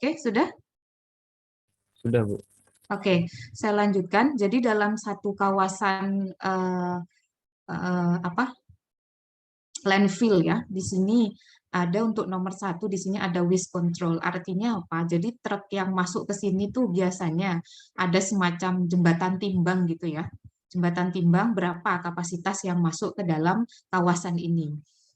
Oke, sudah? Sudah, Bu. Oke, saya lanjutkan. Jadi dalam satu kawasan apa landfill ya, di sini ada untuk nomor satu di sini ada waste control. Artinya apa? Jadi truk yang masuk ke sini tuh biasanya ada semacam jembatan timbang gitu ya. Jembatan timbang berapa kapasitas yang masuk ke dalam kawasan ini.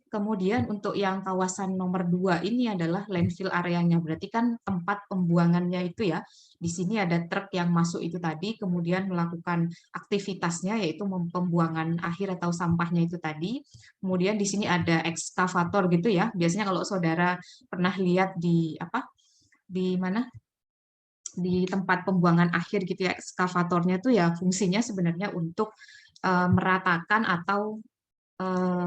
Kemudian untuk yang kawasan nomor 2 ini adalah landfill areanya, berarti kan tempat pembuangannya itu ya. Di sini ada truk yang masuk itu tadi, kemudian melakukan aktivitasnya yaitu pembuangan akhir atau sampahnya itu tadi. Kemudian di sini ada ekskavator gitu ya. Biasanya kalau saudara pernah lihat di apa? Di mana? Di tempat pembuangan akhir gitu ya, ekskavatornya tuh ya fungsinya sebenarnya untuk meratakan atau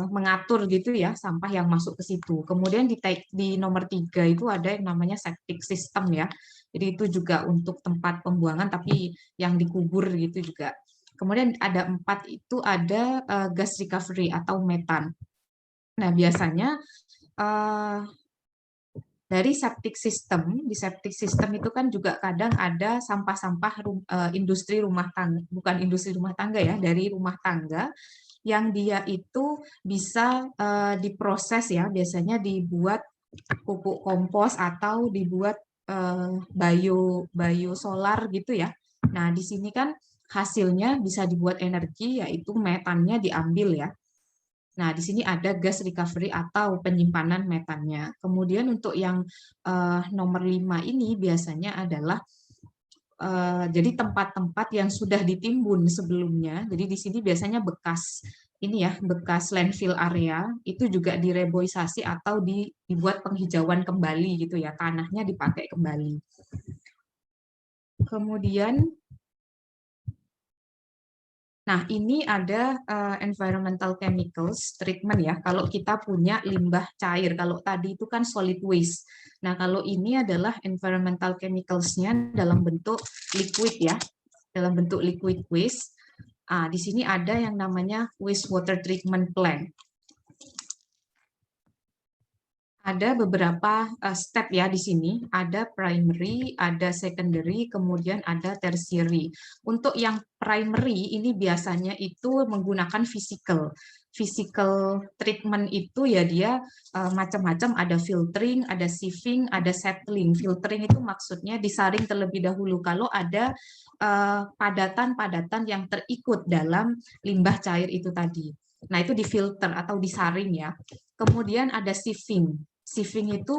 mengatur gitu ya sampah yang masuk ke situ. Kemudian di nomor 3 itu ada yang namanya septic system ya. Jadi itu juga untuk tempat pembuangan tapi yang dikubur gitu juga. Kemudian ada 4 itu ada gas recovery atau metan. Nah biasanya dari septic system, di septic system itu kan juga kadang ada sampah-sampah industri rumah tangga, bukan industri rumah tangga ya, dari rumah tangga yang dia itu bisa diproses ya, biasanya dibuat pupuk kompos atau dibuat biosolar gitu ya. Nah, di sini kan hasilnya bisa dibuat energi, yaitu metannya diambil ya. Nah, di sini ada gas recovery atau penyimpanan metannya. Kemudian untuk yang nomor 5 ini biasanya adalah jadi tempat-tempat yang sudah ditimbun sebelumnya. Jadi di sini biasanya bekas ini ya, bekas landfill area itu juga direboisasi atau dibuat penghijauan kembali gitu ya, tanahnya dipakai kembali. Kemudian nah, ini ada environmental chemicals treatment ya. Kalau kita punya limbah cair, kalau tadi itu kan solid waste. Nah, kalau ini adalah environmental chemicals-nya dalam bentuk liquid ya, dalam bentuk liquid waste. Di sini ada yang namanya wastewater treatment plant. Ada beberapa step ya di sini, ada primary, ada secondary, kemudian ada tertiary. Untuk yang primary ini biasanya itu menggunakan physical treatment itu ya dia macam-macam, ada filtering, ada sieving, ada settling. Filtering itu maksudnya disaring terlebih dahulu kalau ada padatan-padatan yang terikut dalam limbah cair itu tadi. Nah, itu difilter atau disaring ya. Kemudian ada sieving. Sieving itu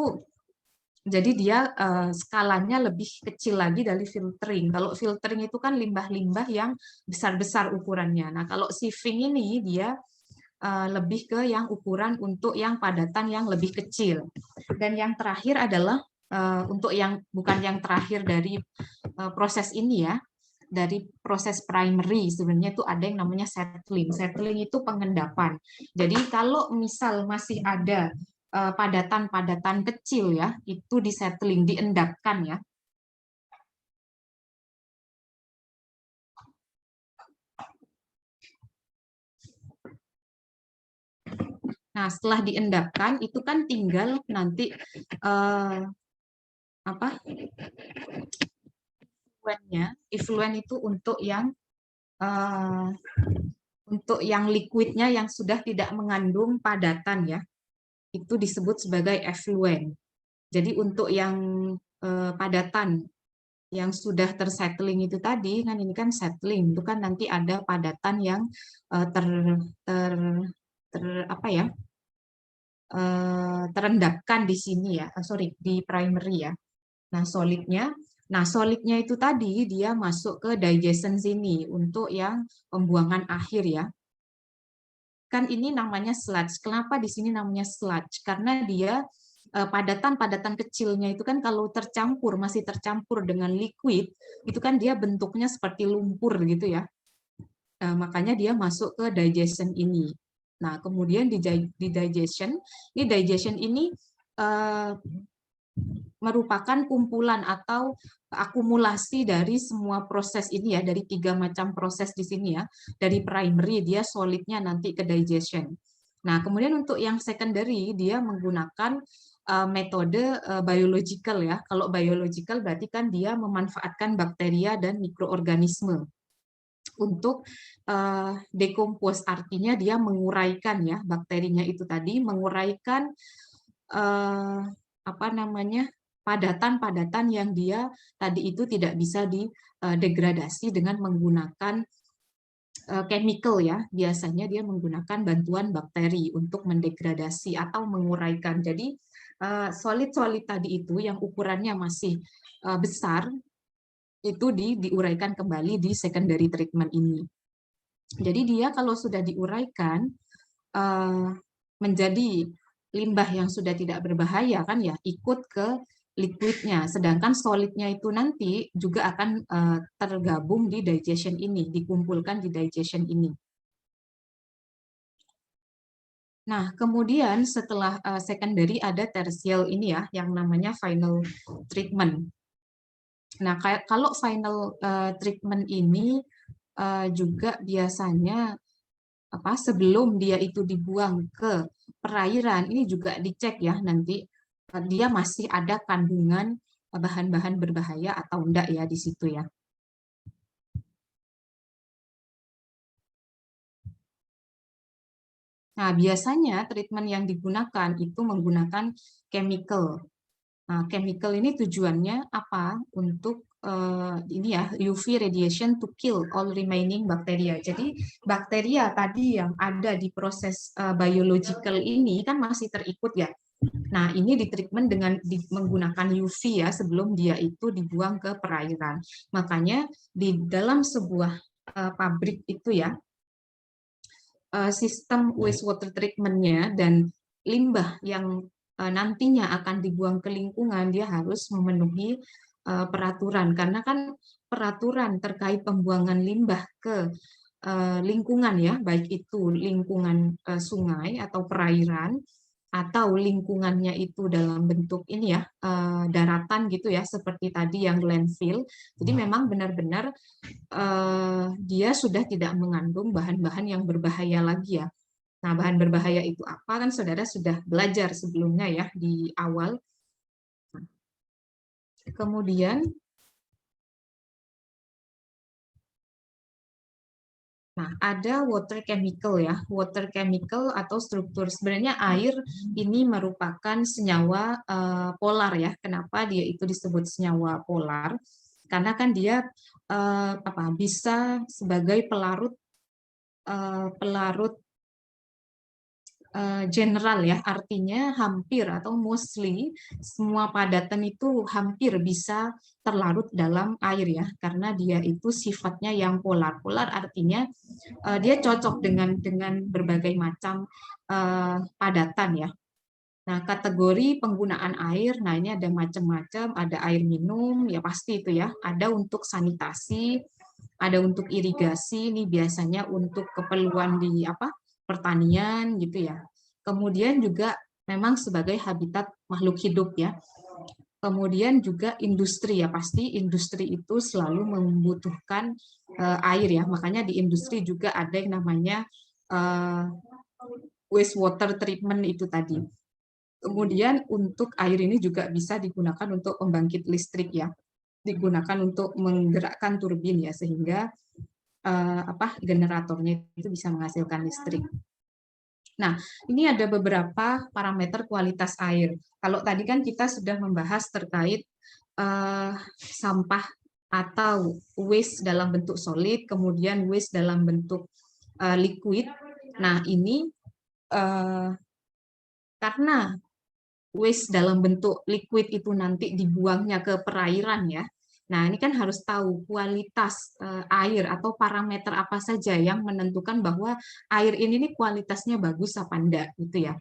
jadi dia skalanya lebih kecil lagi dari filtering. Kalau filtering itu kan limbah-limbah yang besar-besar ukurannya. Nah, kalau sieving ini dia lebih ke yang ukuran untuk yang padatan yang lebih kecil. Dan yang terakhir adalah untuk yang bukan yang terakhir dari proses ini ya, dari proses primary sebenarnya itu ada yang namanya settling. Settling itu pengendapan. Jadi kalau misal masih ada padatan-padatan kecil ya, itu disettling, diendapkan ya. Nah, setelah diendapkan itu kan tinggal nanti apa? Effluent itu untuk yang liquidnya yang sudah tidak mengandung padatan ya. Itu disebut sebagai effluent. Jadi untuk yang padatan yang sudah tersettling itu tadi kan ini kan settling itu kan nanti ada padatan yang apa ya terendapkan di sini ya, di primary ya. Nah solidnya itu tadi dia masuk ke digestion sini untuk yang pembuangan akhir ya. Kan ini namanya sludge. Kenapa di sini namanya sludge? Karena dia padatan-padatan kecilnya itu kan kalau masih tercampur dengan liquid, itu kan dia bentuknya seperti lumpur gitu ya. Makanya dia masuk ke digestion ini. Nah, kemudian di digestion ini merupakan kumpulan atau akumulasi dari semua proses ini ya, dari 3 macam proses di sini ya. Dari primary dia solidnya nanti ke digestion. Nah, kemudian untuk yang secondary dia menggunakan metode biological ya. Kalau biological berarti kan dia memanfaatkan bakteria dan mikroorganisme untuk decompose, artinya dia menguraikan ya bakterinya itu tadi, menguraikan apa namanya padatan-padatan yang dia tadi itu tidak bisa didegradasi dengan menggunakan chemical ya. Biasanya dia menggunakan bantuan bakteri untuk mendegradasi atau menguraikan. Jadi solid-solid tadi itu yang ukurannya masih besar itu diuraikan kembali di secondary treatment ini. Jadi dia kalau sudah diuraikan menjadi limbah yang sudah tidak berbahaya kan ya, ikut ke liquidnya, sedangkan solidnya itu nanti juga akan tergabung di digestion ini, dikumpulkan di digestion ini. Nah, kemudian setelah secondary ada tertial ini ya, yang namanya final treatment. Nah, kalau final treatment ini juga biasanya sebelum dia itu dibuang ke perairan, ini juga dicek ya nanti dia masih ada kandungan bahan-bahan berbahaya atau enggak ya di situ ya. Nah, biasanya treatment yang digunakan itu menggunakan chemical. Nah, chemical ini tujuannya apa? Untuk ini ya, UV radiation to kill all remaining bacteria. Jadi bakteria tadi yang ada di proses biological ini kan masih terikut ya. Nah, ini ditreatment dengan menggunakan UV ya sebelum dia itu dibuang ke perairan. Makanya di dalam sebuah pabrik itu ya, sistem wastewater treatment-nya dan limbah yang nantinya akan dibuang ke lingkungan, dia harus memenuhi peraturan. Karena kan peraturan terkait pembuangan limbah ke lingkungan ya, baik itu lingkungan sungai atau perairan, atau lingkungannya itu dalam bentuk ini ya, daratan gitu ya, seperti tadi yang landfill. Jadi memang benar-benar dia sudah tidak mengandung bahan-bahan yang berbahaya lagi ya. Nah, bahan berbahaya itu apa? Kan saudara sudah belajar sebelumnya ya di awal. Kemudian, nah ada water chemical ya. Water chemical atau struktur. Sebenarnya air ini merupakan senyawa polar ya. Kenapa dia itu disebut senyawa polar? Karena kan dia bisa sebagai pelarut general ya, artinya hampir atau mostly semua padatan itu hampir bisa terlarut dalam air ya, karena dia itu sifatnya yang polar. Polar artinya dia cocok dengan berbagai macam padatan ya. Nah, kategori penggunaan air, nah ini ada macam-macam, ada air minum, ya pasti itu ya, ada untuk sanitasi, ada untuk irigasi, ini biasanya untuk keperluan di pertanian gitu ya. Kemudian juga memang sebagai habitat makhluk hidup ya. Kemudian juga industri ya, pasti industri itu selalu membutuhkan air ya, makanya di industri juga ada yang namanya wastewater treatment itu tadi. Kemudian untuk air ini juga bisa digunakan untuk pembangkit listrik ya, digunakan untuk menggerakkan turbin ya, sehingga generatornya itu bisa menghasilkan listrik. Nah, ini ada beberapa parameter kualitas air. Kalau tadi kan kita sudah membahas terkait sampah atau waste dalam bentuk solid, kemudian waste dalam bentuk liquid. Nah, ini karena waste dalam bentuk liquid itu nanti dibuangnya ke perairan ya. Nah, ini kan harus tahu kualitas air atau parameter apa saja yang menentukan bahwa air ini nih kualitasnya bagus apa enggak gitu ya.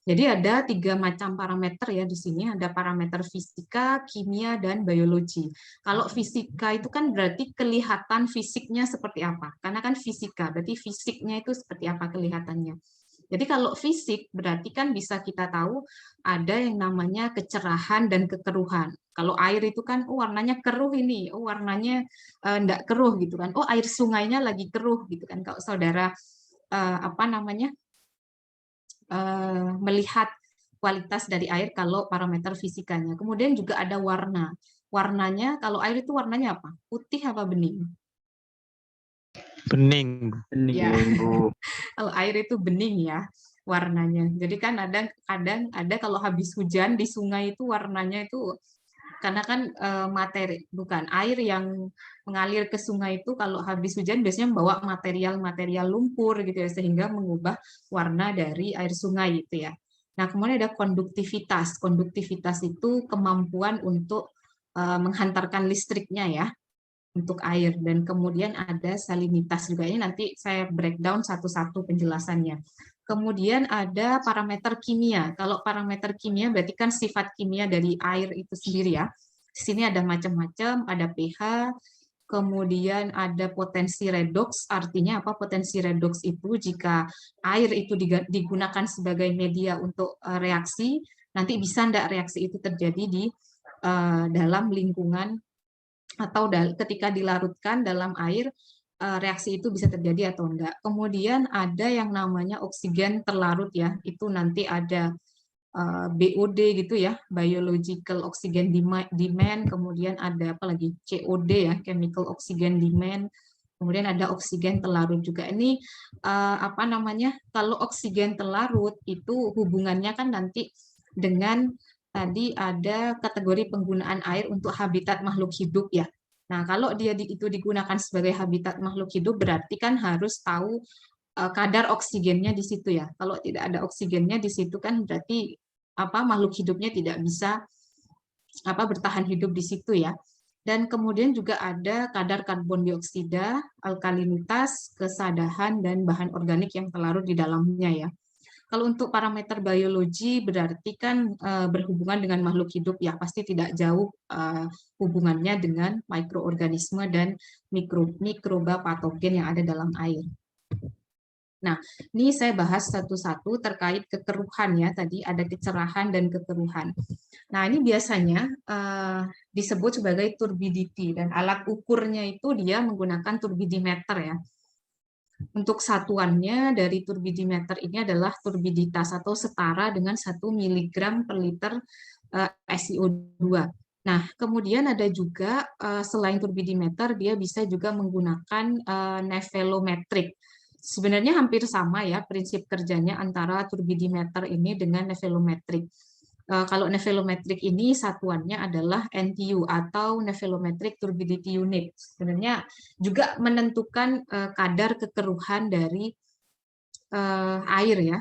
Jadi ada 3 macam parameter ya di sini, ada parameter fisika, kimia, dan biologi. Kalau fisika itu kan berarti kelihatan fisiknya seperti apa, karena kan fisika, berarti fisiknya itu seperti apa kelihatannya. Jadi kalau fisik berarti kan bisa kita tahu ada yang namanya kecerahan dan kekeruhan. Kalau air itu kan warnanya keruh ini, warnanya enggak keruh gitu kan. Oh, air sungainya lagi keruh gitu kan. Kalau saudara melihat kualitas dari air kalau parameter fisikanya. Kemudian juga ada warna. Warnanya, kalau air itu warnanya apa? Putih apa bening? Bening, Bu. Ya, Bu. kalau air itu bening ya warnanya. Jadi kan kadang ada kalau habis hujan di sungai itu warnanya itu karena kan materi bukan air yang mengalir ke sungai itu kalau habis hujan biasanya membawa material-material lumpur gitu ya sehingga mengubah warna dari air sungai itu ya. Nah, kemudian ada konduktivitas. Konduktivitas itu kemampuan untuk menghantarkan listriknya ya untuk air, dan kemudian ada salinitas juga. Ini nanti saya breakdown satu-satu penjelasannya. Kemudian ada parameter kimia. Kalau parameter kimia berarti kan sifat kimia dari air itu sendiri ya. Di sini ada macam-macam, ada pH, kemudian ada potensi redoks. Artinya apa potensi redoks itu? Jika air itu digunakan sebagai media untuk reaksi, nanti bisa enggak reaksi itu terjadi di dalam lingkungan atau ketika dilarutkan dalam air reaksi itu bisa terjadi atau enggak. Kemudian ada yang namanya oksigen terlarut ya, itu nanti ada BOD gitu ya, biological oxygen demand, kemudian ada apa lagi COD ya, chemical oxygen demand, kemudian ada oksigen terlarut juga. Ini apa namanya? Kalau oksigen terlarut itu hubungannya kan nanti dengan tadi ada kategori penggunaan air untuk habitat makhluk hidup ya. Nah, kalau dia itu digunakan sebagai habitat makhluk hidup berarti kan harus tahu kadar oksigennya di situ ya. Kalau tidak ada oksigennya di situ kan berarti apa makhluk hidupnya tidak bisa bertahan hidup di situ ya. Dan kemudian juga ada kadar karbon dioksida, alkalinitas, kesadahan, dan bahan organik yang terlarut di dalamnya ya. Kalau untuk parameter biologi berarti kan berhubungan dengan makhluk hidup ya, pasti tidak jauh hubungannya dengan mikroorganisme dan mikroba patogen yang ada dalam air. Nah, ini saya bahas satu-satu terkait kekeruhan ya, tadi ada kecerahan dan kekeruhan. Nah, ini biasanya disebut sebagai turbidity, dan alat ukurnya itu dia menggunakan turbidimeter ya. Untuk satuannya dari turbidimeter ini adalah turbiditas atau setara dengan 1 mg per liter SiO2. Nah, kemudian ada juga selain turbidimeter, dia bisa juga menggunakan nevelometrik. Sebenarnya hampir sama ya prinsip kerjanya antara turbidimeter ini dengan nevelometrik. Kalau nevelometrik ini satuannya adalah NTU atau nevelometric turbidity unit. Sebenarnya juga menentukan kadar kekeruhan dari air ya.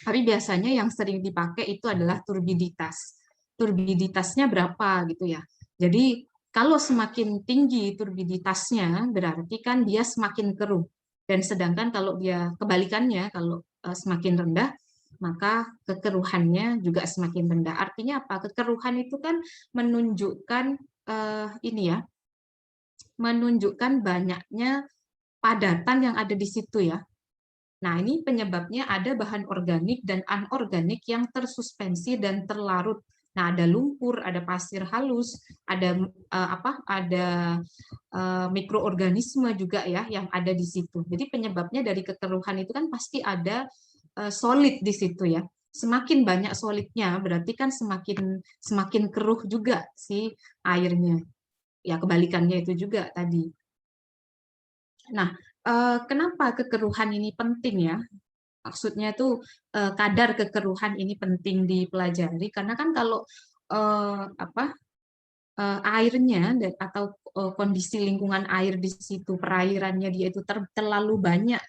Tapi biasanya yang sering dipakai itu adalah turbiditas. Turbiditasnya berapa gitu ya. Jadi kalau semakin tinggi turbiditasnya berarti kan dia semakin keruh. Dan sedangkan kalau dia kebalikannya, kalau semakin rendah, maka kekeruhannya juga semakin rendah. Artinya apa? Kekeruhan itu kan menunjukkan ini ya, menunjukkan banyaknya padatan yang ada di situ ya. Nah, ini penyebabnya ada bahan organik dan anorganik yang tersuspensi dan terlarut. Nah, ada lumpur, ada pasir halus, ada ada mikroorganisme juga ya yang ada di situ. Jadi penyebabnya dari kekeruhan itu kan pasti ada solid di situ ya. Semakin banyak solidnya berarti kan semakin keruh juga si airnya. Ya, kebalikannya itu juga tadi. Nah, kenapa kekeruhan ini penting ya? Maksudnya itu kadar kekeruhan ini penting dipelajari karena kan kalau airnya atau kondisi lingkungan air di situ perairannya dia itu terlalu banyak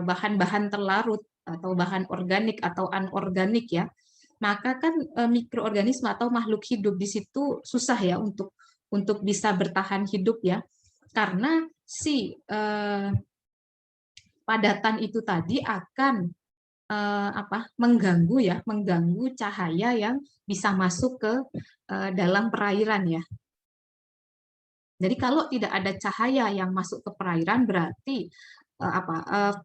bahan-bahan terlarut atau bahan organik atau anorganik ya, maka kan mikroorganisme atau makhluk hidup di situ susah ya untuk bisa bertahan hidup ya, karena si padatan itu tadi akan mengganggu cahaya yang bisa masuk ke dalam perairan ya. Jadi kalau tidak ada cahaya yang masuk ke perairan berarti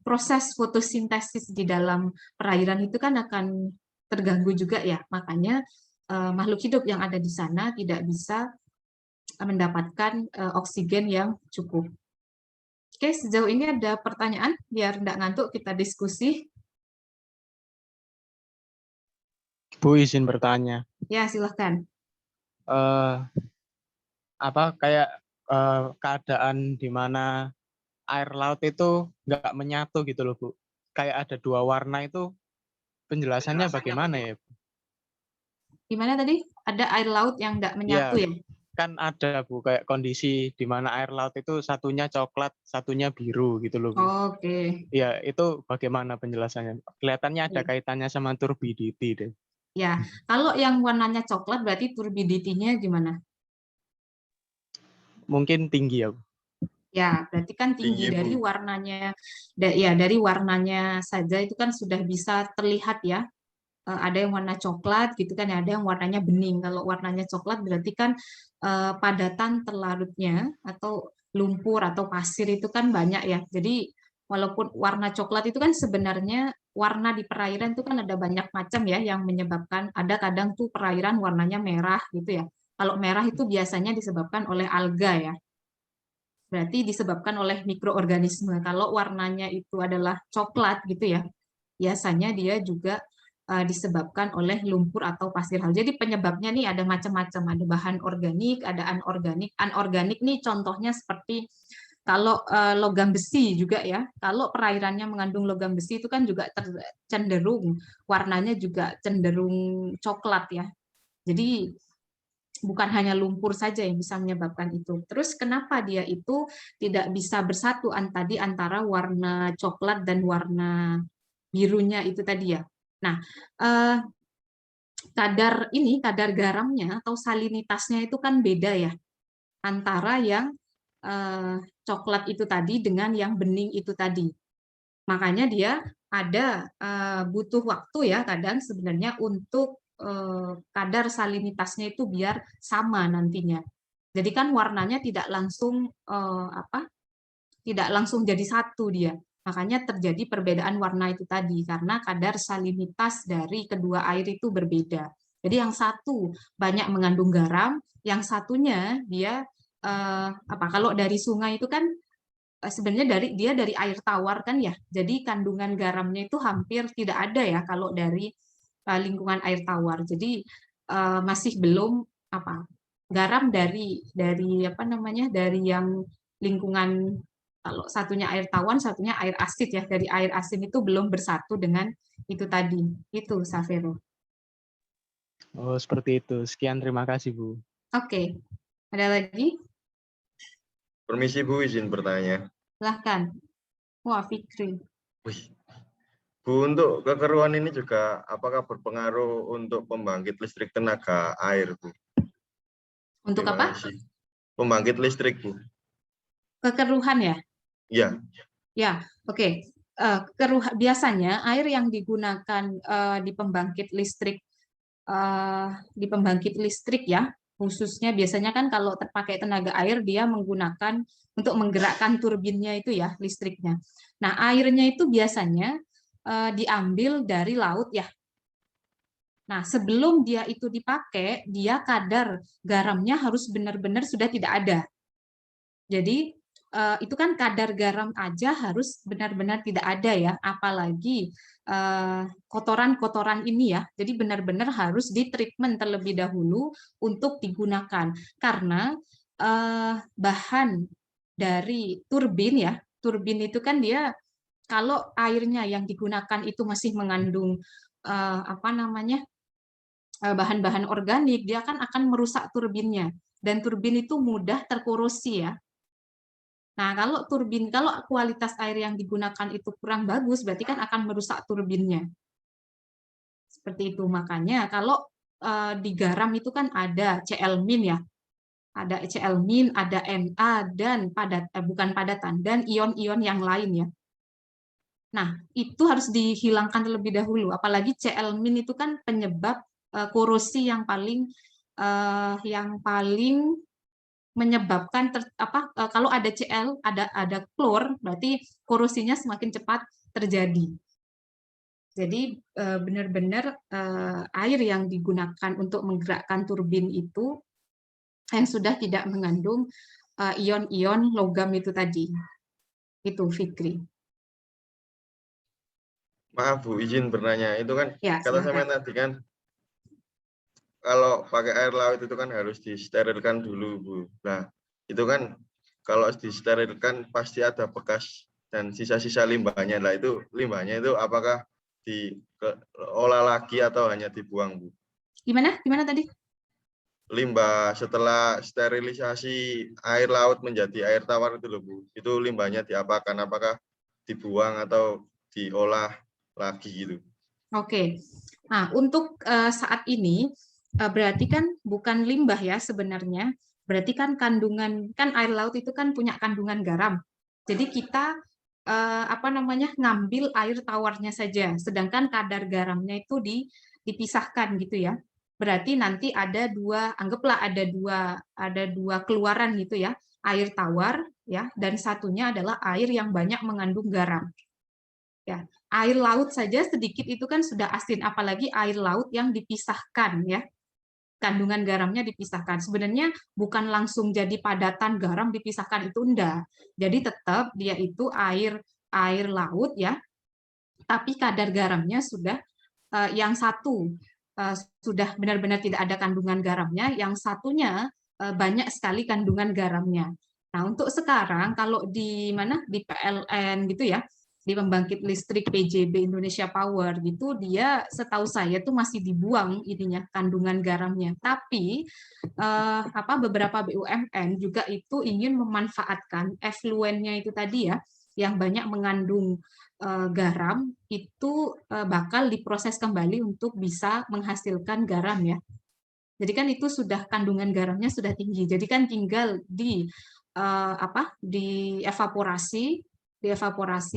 proses fotosintesis di dalam perairan itu kan akan terganggu juga ya. Makanya makhluk hidup yang ada di sana tidak bisa mendapatkan oksigen yang cukup. Oke, sejauh ini ada pertanyaan biar tidak ngantuk kita diskusi. Bu, izin bertanya. Ya, silahkan. Eh kayak keadaan di mana air laut itu nggak menyatu gitu loh, Bu. Kayak ada dua warna itu penjelasannya bagaimana ya, Bu? Gimana tadi? Ada air laut yang nggak menyatu Ya, ya? kan ada, Bu, kayak kondisi di mana air laut itu satunya coklat, satunya biru gitu loh, Bu. Oke. Ya, itu bagaimana penjelasannya? Kelihatannya ada Ya. kaitannya sama turbidity deh. Ya, kalau yang warnanya coklat berarti turbidity-nya gimana? Mungkin tinggi ya, Bu. Ya, berarti kan tinggi Tinggi, dari Bu. warnanya. Ya, dari warnanya saja itu kan sudah bisa terlihat ya. Ada yang warna coklat gitu kan, ada yang warnanya bening. Kalau warnanya coklat berarti kan padatan terlarutnya atau lumpur atau pasir itu kan banyak ya. Jadi walaupun warna coklat itu kan sebenarnya warna di perairan itu kan ada banyak macam ya yang menyebabkan, ada kadang tuh perairan warnanya merah gitu ya. Kalau merah itu biasanya disebabkan oleh alga ya. Berarti disebabkan oleh mikroorganisme. Kalau warnanya itu adalah coklat gitu ya, biasanya dia juga disebabkan oleh lumpur atau pasir hal. Jadi penyebabnya nih ada macam-macam, ada bahan organik, ada anorganik. Anorganik nih contohnya seperti kalau logam besi juga ya. Kalau perairannya mengandung logam besi itu kan juga cenderung warnanya juga cenderung coklat ya. Jadi bukan hanya lumpur saja yang bisa menyebabkan itu. Terus kenapa dia itu tidak bisa bersatu tadi antara warna coklat dan warna birunya itu tadi ya. Nah, kadar garamnya atau salinitasnya itu kan beda ya antara yang coklat itu tadi dengan yang bening itu tadi. Makanya dia ada butuh waktu ya kadang sebenarnya untuk kadar salinitasnya itu biar sama nantinya. Jadi kan warnanya tidak langsung tidak langsung jadi satu dia. Makanya terjadi perbedaan warna itu tadi karena kadar salinitas dari kedua air itu berbeda. Jadi yang satu banyak mengandung garam, yang satunya dia kalau dari sungai itu kan sebenarnya dari air tawar kan ya. Jadi kandungan garamnya itu hampir tidak ada ya kalau dari lingkungan air tawar. Jadi masih belum garam dari apa namanya dari yang lingkungan, kalau satunya air tawar, satunya air asid ya. Dari air asin itu belum bersatu dengan itu tadi. Itu Safero. Oh, seperti itu. Sekian, terima kasih, Bu. Oke. Ada lagi? Permisi Bu, izin bertanya. Silahkan. Wah, Fikri. Wih. Bu, untuk kekeruan ini juga apakah berpengaruh untuk pembangkit listrik tenaga air, Bu? Untuk Terima apa? kasih. Pembangkit listrik, Bu. Kekeruhan ya? Ya. Ya, oke. Biasanya air yang digunakan di pembangkit listrik ya, khususnya biasanya kan kalau terpakai tenaga air dia menggunakan untuk menggerakkan turbinnya itu ya listriknya. Nah, airnya itu biasanya diambil dari laut ya. Nah, sebelum dia itu dipakai, dia kadar garamnya harus benar-benar sudah tidak ada. Jadi itu kan kadar garam aja harus benar-benar tidak ada ya, apalagi kotoran-kotoran ini ya. Jadi benar-benar harus ditreatment terlebih dahulu untuk digunakan. Karena bahan dari turbin ya, turbin itu kan dia kalau airnya yang digunakan itu masih mengandung bahan-bahan organik, dia kan akan merusak turbinnya. Dan turbin itu mudah terkorosi ya. Nah, kalau kualitas air yang digunakan itu kurang bagus, berarti kan akan merusak turbinnya. Seperti itu. Makanya kalau di garam itu kan ada Cl-min ya. Ada Cl-min, ada Na dan bukan padatan dan ion-ion yang lain ya. Nah, itu harus dihilangkan terlebih dahulu. Apalagi Cl-min itu kan penyebab korosi yang paling menyebabkan kalau ada Cl, ada klor, berarti korosinya semakin cepat terjadi. Jadi benar-benar air yang digunakan untuk menggerakkan turbin itu yang sudah tidak mengandung ion-ion logam itu tadi. Itu Fikri. Maaf Bu, izin bertanya. Itu kan Ya, kata silakan. saya tadi kan kalau pakai air laut itu kan harus disterilkan dulu, Bu. Nah, itu kan kalau disterilkan pasti ada bekas dan sisa-sisa limbahnya. Lah itu limbahnya itu apakah diolah lagi atau hanya dibuang, Bu? Gimana? Gimana tadi? Limbah setelah sterilisasi air laut menjadi air tawar itu loh, Bu. Itu limbahnya diapakan? Apakah dibuang atau diolah lagi gitu? Oke. Nah, untuk saat ini berarti kan bukan limbah ya sebenarnya. Berarti kan kandungan kan air laut itu kan punya kandungan garam. Jadi kita apa namanya ngambil air tawarnya saja, sedangkan kadar garamnya itu dipisahkan gitu ya. Berarti nanti ada dua, anggaplah ada dua keluaran gitu ya, air tawar ya, dan satunya adalah air yang banyak mengandung garam. Ya, air laut saja sedikit itu kan sudah asin, apalagi air laut yang dipisahkan ya, kandungan garamnya dipisahkan. Sebenarnya bukan langsung jadi padatan garam dipisahkan, itu enggak. Jadi tetap dia itu air laut ya, tapi kadar garamnya sudah yang satu sudah benar-benar tidak ada kandungan garamnya, yang satunya banyak sekali kandungan garamnya. Nah, untuk sekarang kalau di mana di PLN gitu ya, di pembangkit listrik PJB Indonesia Power gitu, dia setahu saya tuh masih dibuang ininya kandungan garamnya. Tapi beberapa BUMN juga itu ingin memanfaatkan efluennya itu tadi ya, yang banyak mengandung garam itu bakal diproses kembali untuk bisa menghasilkan garam ya. Jadi kan itu sudah kandungan garamnya sudah tinggi. Jadi kan tinggal dievaporasi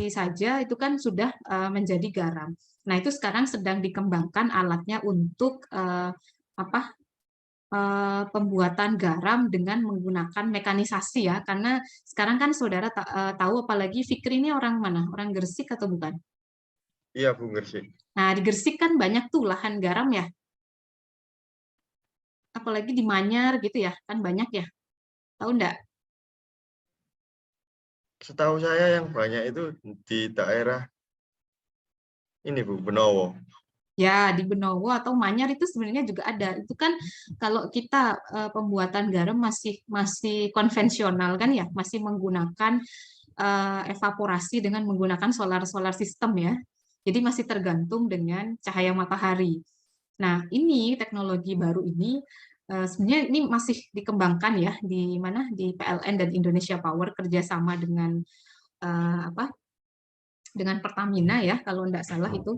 saja itu kan sudah menjadi garam. Nah, itu sekarang sedang dikembangkan alatnya untuk pembuatan garam dengan menggunakan mekanisasi ya, karena sekarang kan saudara tahu, apalagi Fikri ini orang mana? Orang Gresik atau bukan? Iya, Bu, Gresik. Nah, di Gresik kan banyak tuh lahan garam ya, apalagi di Manyar gitu ya, kan banyak ya, tahu enggak? Setahu saya yang banyak itu di daerah ini, Bu, Benowo. Ya, di Benowo atau Manyar itu sebenarnya juga ada. Itu kan kalau kita pembuatan garam masih konvensional kan ya, masih menggunakan evaporasi dengan menggunakan solar system ya. Jadi masih tergantung dengan cahaya matahari. Nah, ini teknologi baru ini sebenarnya ini masih dikembangkan ya di mana di PLN dan Indonesia Power kerjasama dengan dengan Pertamina ya kalau tidak salah itu.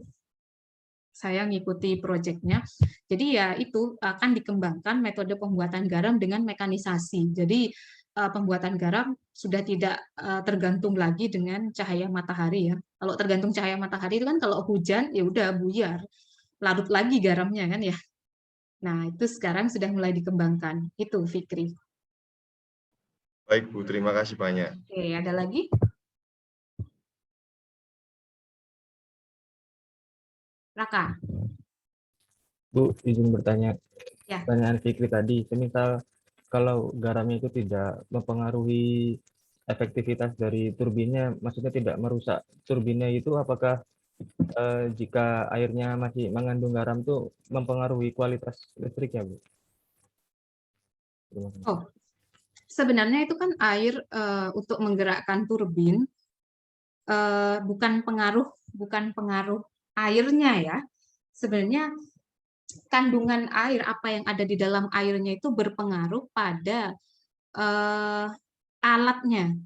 Saya ngikuti proyeknya. Jadi ya itu akan dikembangkan metode pembuatan garam dengan mekanisasi. Jadi pembuatan garam sudah tidak tergantung lagi dengan cahaya matahari ya. Kalau tergantung cahaya matahari itu kan kalau hujan ya udah buyar, larut lagi garamnya kan ya. Nah, itu sekarang sudah mulai dikembangkan. Itu Fikri. Baik, Bu, terima kasih banyak. Oke, ada lagi? Raka. Bu, izin bertanya. Ya. Pertanyaan Fikri tadi, semisal kalau garamnya itu tidak mempengaruhi efektivitas dari turbinnya, maksudnya tidak merusak turbinnya itu, apakah jika airnya masih mengandung garam itu mempengaruhi kualitas listriknya, Bu? Oh, sebenarnya itu kan air untuk menggerakkan turbin bukan pengaruh airnya ya. Sebenarnya kandungan air, apa yang ada di dalam airnya itu berpengaruh pada alatnya,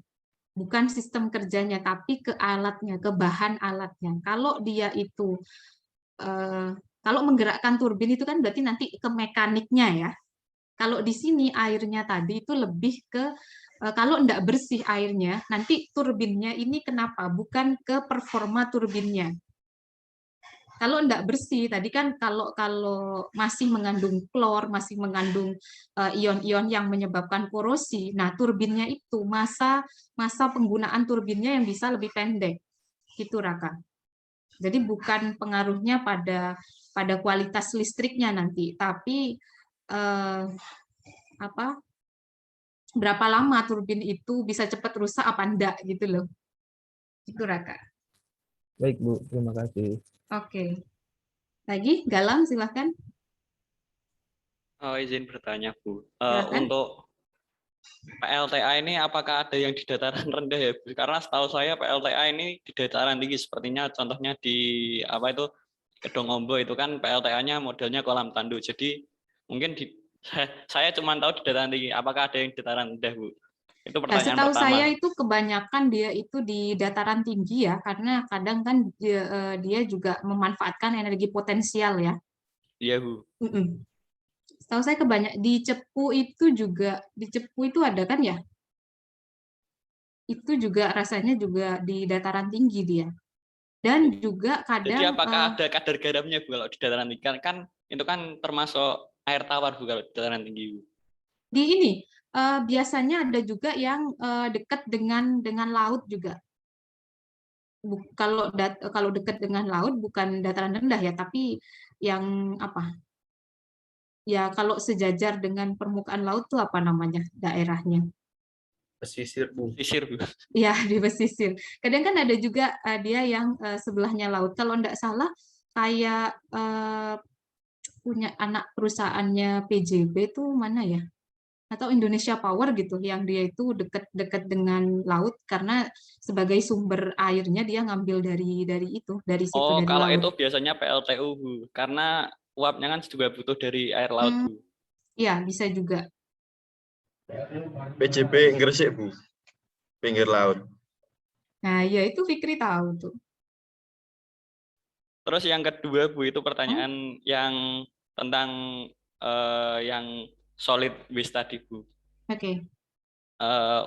bukan sistem kerjanya, tapi ke alatnya, ke bahan alatnya. Kalau dia itu kalau menggerakkan turbin itu kan berarti nanti ke mekaniknya ya. Kalau di sini airnya tadi itu lebih ke kalau tidak bersih airnya, nanti turbinnya ini kenapa? Bukan ke performa turbinnya. Kalau tidak bersih, tadi kan kalau masih mengandung klor, masih mengandung ion-ion yang menyebabkan korosi, nah turbinnya itu masa penggunaan turbinnya yang bisa lebih pendek, gitu Raka. Jadi bukan pengaruhnya pada kualitas listriknya nanti, tapi berapa lama turbin itu bisa cepat rusak apa enggak gitu loh. Itu Raka. Baik, Bu, terima kasih. Oke. Lagi, Galang silahkan. Izin bertanya, Bu. Silakan. Untuk PLTA ini apakah ada yang di dataran rendah ya, Bu? Karena setahu saya PLTA ini di dataran tinggi, sepertinya contohnya di apa itu Kedong Ombo itu kan PLTA-nya modelnya kolam tanduk. Jadi mungkin saya cuma tahu di dataran tinggi. Apakah ada yang di dataran rendah, Bu? Itu Nah, pertanyaan setahu pertama. saya itu kebanyakan dia itu di dataran tinggi ya, karena kadang kan dia juga memanfaatkan energi potensial ya. Iya, Bu. Setahu saya di Cepu itu juga, di Cepu itu ada kan ya? Itu juga rasanya juga di dataran tinggi dia. Dan juga Jadi kadang apakah ada kadar garamnya, Bu, kalau di dataran tinggi? Kan itu kan termasuk air tawar, Bu, kalau di dataran tinggi, Bu. di ini biasanya ada juga yang dekat dengan laut juga. Kalau dekat dengan laut bukan dataran rendah ya, tapi yang apa? Ya kalau sejajar dengan permukaan laut tuh apa namanya daerahnya? Pesisir, Bu. Sisir, Bu. Ya, di pesisir. Kadang kan ada juga dia yang sebelahnya laut. Kalau enggak salah kayak punya anak perusahaannya PJB tuh mana ya? Atau Indonesia Power gitu, yang dia itu dekat-dekat dengan laut karena sebagai sumber airnya dia ngambil dari situ dari Kalau laut. itu biasanya PLTU, Bu. Karena uapnya kan juga butuh dari air laut, Bu. Ya, bisa juga. PJB Gresik, Bu. Pinggir laut. Nah, ya itu Fikri tahu tuh. Terus yang kedua, Bu, itu pertanyaan yang tentang yang solid waste tadi, Bu. Oke.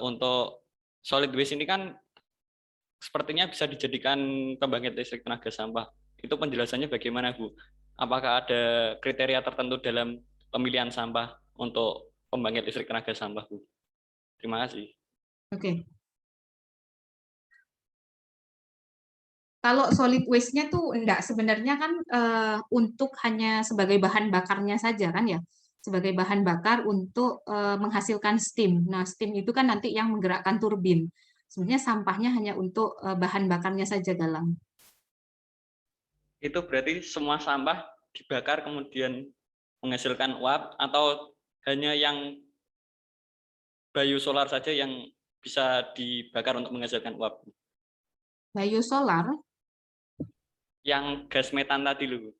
Untuk solid waste ini kan sepertinya bisa dijadikan pembangkit listrik tenaga sampah. Itu penjelasannya bagaimana, Bu? Apakah ada kriteria tertentu dalam pemilihan sampah untuk pembangkit listrik tenaga sampah, Bu? Terima kasih. Oke. Kalau solid waste-nya tuh enggak, sebenarnya kan untuk hanya sebagai bahan bakarnya saja kan ya, sebagai bahan bakar untuk menghasilkan steam. Nah, steam itu kan nanti yang menggerakkan turbin. Sebenarnya sampahnya hanya untuk bahan bakarnya saja, Galang. Itu berarti semua sampah dibakar kemudian menghasilkan uap, atau hanya yang biosolar saja yang bisa dibakar untuk menghasilkan uap? Biosolar, Yang gas metan tadi, loh.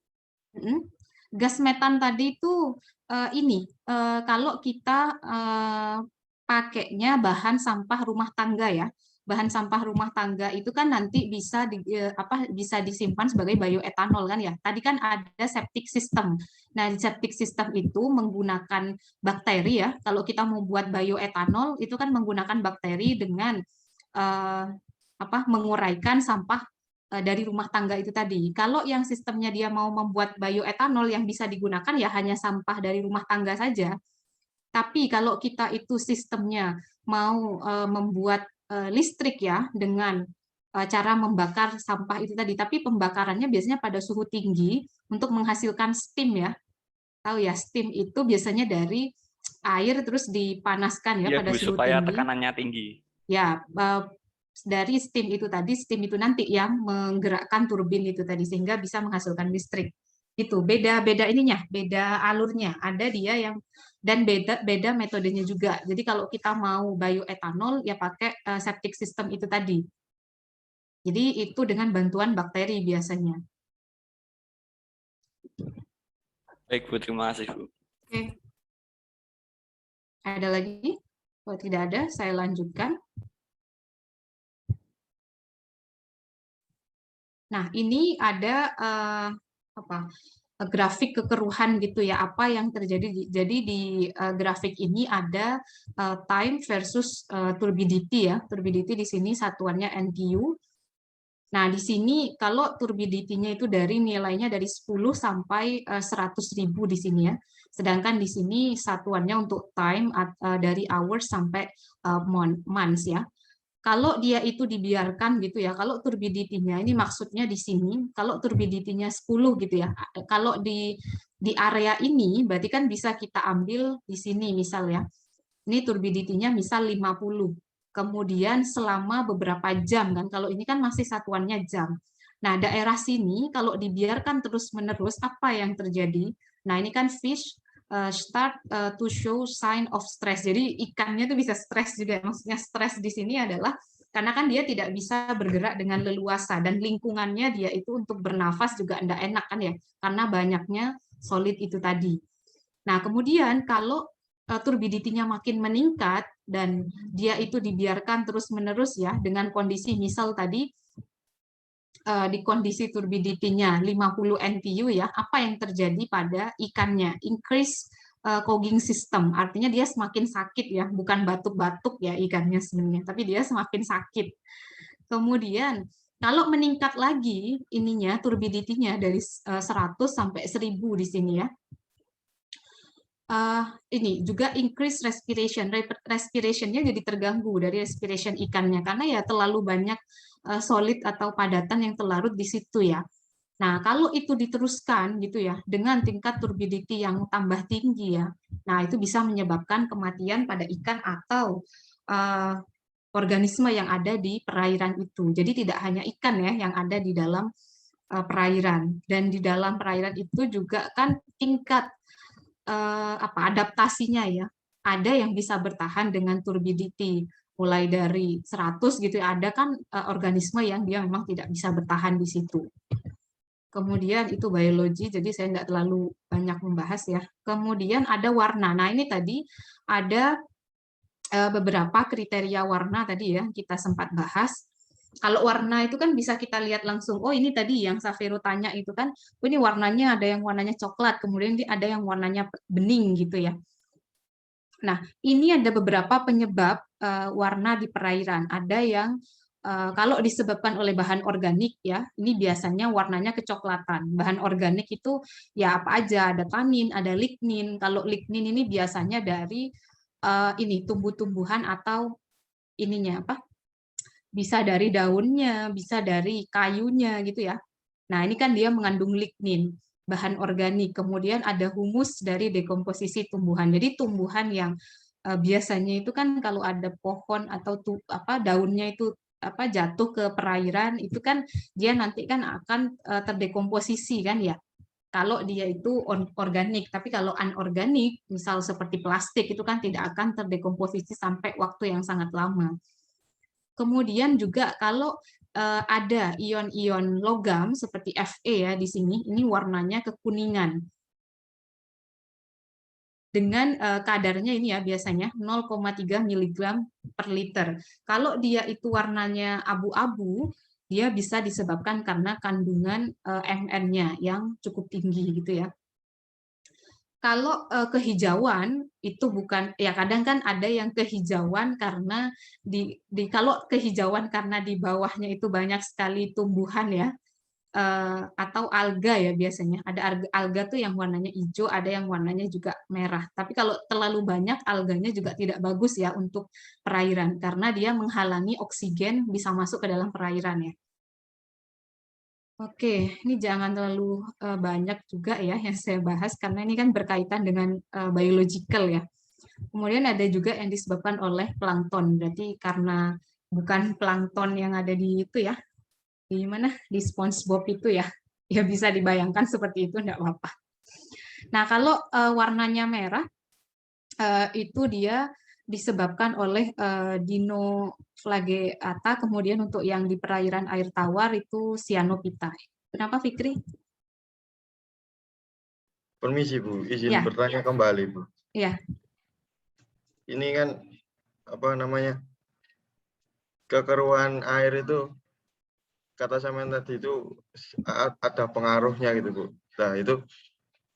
gas metan tadi itu kalau kita pakainya bahan sampah rumah tangga ya, bahan sampah rumah tangga itu kan nanti bisa bisa disimpan sebagai bioetanol kan ya. Tadi kan ada septic system. Nah, di septic system itu menggunakan bakteri ya. Kalau kita mau buat bioetanol itu kan menggunakan bakteri dengan menguraikan sampah dari rumah tangga itu tadi. Kalau yang sistemnya dia mau membuat bioetanol yang bisa digunakan ya hanya sampah dari rumah tangga saja. Tapi kalau kita itu sistemnya mau membuat listrik ya dengan cara membakar sampah itu tadi, tapi pembakarannya biasanya pada suhu tinggi untuk menghasilkan steam ya. Tahu ya, steam itu biasanya dari air terus dipanaskan ya pada Bu, suhu supaya tinggi. tekanannya tinggi. Ya, dari steam itu tadi, steam itu nanti yang menggerakkan turbin itu tadi sehingga bisa menghasilkan listrik. Itu beda ininya, beda alurnya. Ada dia yang dan beda metodenya juga. Jadi kalau kita mau bioetanol ya pakai septic system itu tadi. Jadi itu dengan bantuan bakteri biasanya. Baik, Bu, terima kasih, Bu. Oke. Ada lagi? Kalau tidak ada, saya lanjutkan. Nah, ini ada grafik kekeruhan gitu ya, apa yang terjadi. Jadi di grafik ini ada time versus turbidity ya. Turbidity di sini satuannya NTU. Nah, di sini kalau turbidity-nya itu nilainya dari 10 sampai 100.000 di sini ya. Sedangkan di sini satuannya untuk time dari hours sampai months ya. Kalau dia itu dibiarkan gitu ya, kalau turbidity-nya ini maksudnya di sini, kalau turbidity-nya 10 gitu ya, kalau di area ini berarti kan bisa kita ambil di sini misal ya, ini turbidity-nya misal 50, kemudian selama beberapa jam kan, kalau ini kan masih satuannya jam. Nah, daerah sini kalau dibiarkan terus-menerus, apa yang terjadi? Nah, ini kan fish start to show sign of stress. Jadi ikannya tuh bisa stres juga. Maksudnya stres di sini adalah karena kan dia tidak bisa bergerak dengan leluasa dan lingkungannya dia itu untuk bernafas juga tidak enak kan ya, karena banyaknya solid itu tadi. Nah, kemudian kalau turbidity-nya makin meningkat dan dia itu dibiarkan terus-menerus ya dengan kondisi misal tadi di kondisi turbidity-nya 50 NTU ya, apa yang terjadi pada ikannya? Increase cogging system, artinya dia semakin sakit ya, bukan batuk-batuk ya ikannya sebenarnya, tapi dia semakin sakit. Kemudian kalau meningkat lagi ininya turbidity-nya dari 100 sampai 1000 di sini ya. Ini juga increase respiration-nya jadi terganggu dari respiration ikannya karena ya terlalu banyak solid atau padatan yang terlarut di situ ya. Nah, kalau itu diteruskan gitu ya dengan tingkat turbidity yang tambah tinggi ya. Nah, itu bisa menyebabkan kematian pada ikan atau organisme yang ada di perairan itu. Jadi tidak hanya ikan ya yang ada di dalam perairan, dan di dalam perairan itu juga kan tingkat adaptasinya ya. Ada yang bisa bertahan dengan turbidity mulai dari 100 gitu ya, ada kan organisme yang dia memang tidak bisa bertahan di situ. Kemudian itu biologi, jadi saya tidak terlalu banyak membahas ya. Kemudian ada warna. Nah, ini tadi ada beberapa kriteria warna tadi ya, kita sempat bahas. Kalau warna itu kan bisa kita lihat langsung, oh ini tadi yang Safero tanya itu kan, oh ini warnanya ada yang warnanya coklat, kemudian ada yang warnanya bening gitu ya. Nah, ini ada beberapa penyebab warna di perairan. Ada yang kalau disebabkan oleh bahan organik ya, ini biasanya warnanya kecoklatan. Bahan organik itu ya apa aja, ada tanin, ada lignin. Kalau lignin ini biasanya dari ini tumbuh-tumbuhan atau ininya apa? Bisa dari daunnya, bisa dari kayunya gitu ya. Nah, ini kan dia mengandung lignin, bahan organik. Kemudian ada humus dari dekomposisi tumbuhan. Jadi tumbuhan yang biasanya itu kan kalau ada pohon atau daunnya itu jatuh ke perairan, itu kan dia nanti kan akan terdekomposisi kan ya. Kalau dia itu organik, tapi kalau anorganik, misal seperti plastik itu kan tidak akan terdekomposisi sampai waktu yang sangat lama. Kemudian juga kalau ada ion-ion logam seperti Fe ya di sini, ini warnanya kekuningan. Dengan kadarnya ini ya biasanya 0,3 mg per liter. Kalau dia itu warnanya abu-abu, dia bisa disebabkan karena kandungan Mn-nya yang cukup tinggi gitu ya. Kalau kehijauan itu bukan ya, kadang kan ada yang kehijauan karena kalau kehijauan karena di bawahnya itu banyak sekali tumbuhan ya, atau alga ya, biasanya ada alga tuh yang warnanya hijau, ada yang warnanya juga merah. Tapi kalau terlalu banyak alganya juga tidak bagus ya untuk perairan karena dia menghalangi oksigen bisa masuk ke dalam perairan ya. Oke, ini jangan terlalu banyak juga ya yang saya bahas karena ini kan berkaitan dengan biological ya. Kemudian ada juga yang disebabkan oleh plankton. Berarti karena bukan plankton yang ada di itu ya, di mana di SpongeBob itu ya, ya bisa dibayangkan seperti itu, enggak apa-apa. Nah, kalau warnanya merah itu dia disebabkan oleh Dinoflageata, kemudian untuk yang di perairan air tawar itu Cyanophyta. Kenapa Fikri? Permisi Bu, izin Ya. bertanya kembali Bu. Iya. Ini kan apa namanya, kekeruan air itu kata Samen tadi itu ada pengaruhnya gitu Bu. Nah itu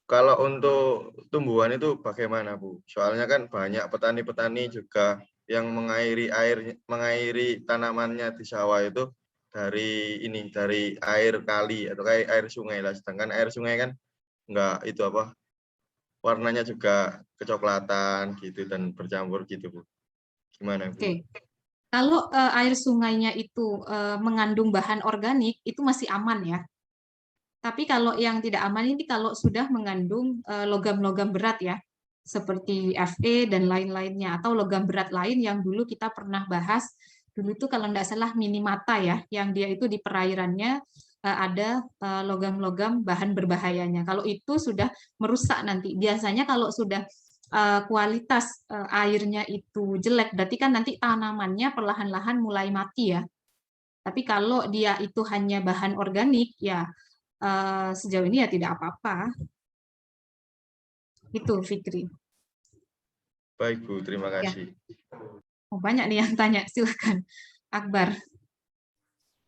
kalau untuk tumbuhan itu bagaimana Bu? Soalnya kan banyak petani-petani juga yang mengairi tanamannya di sawah itu dari air kali atau kayak air sungai lah. Sedangkan air sungai kan enggak itu apa, warnanya juga kecoklatan gitu dan bercampur gitu Bu. Gimana Bu? Oke. Kalau air sungainya itu mengandung bahan organik itu masih aman ya. Tapi kalau yang tidak aman ini kalau sudah mengandung logam-logam berat ya, seperti Fe dan lain-lainnya, atau logam berat lain yang dulu kita pernah bahas, dulu itu kalau tidak salah minimata ya, yang dia itu di perairannya ada logam-logam bahan berbahayanya. Kalau itu sudah merusak nanti. Biasanya kalau sudah kualitas airnya itu jelek, berarti kan nanti tanamannya perlahan-lahan mulai mati ya. Tapi kalau dia itu hanya bahan organik, ya sejauh ini ya tidak apa-apa. Itu Fikri. Baik Bu, terima Ya. kasih. Oh, banyak nih yang tanya, silakan Akbar.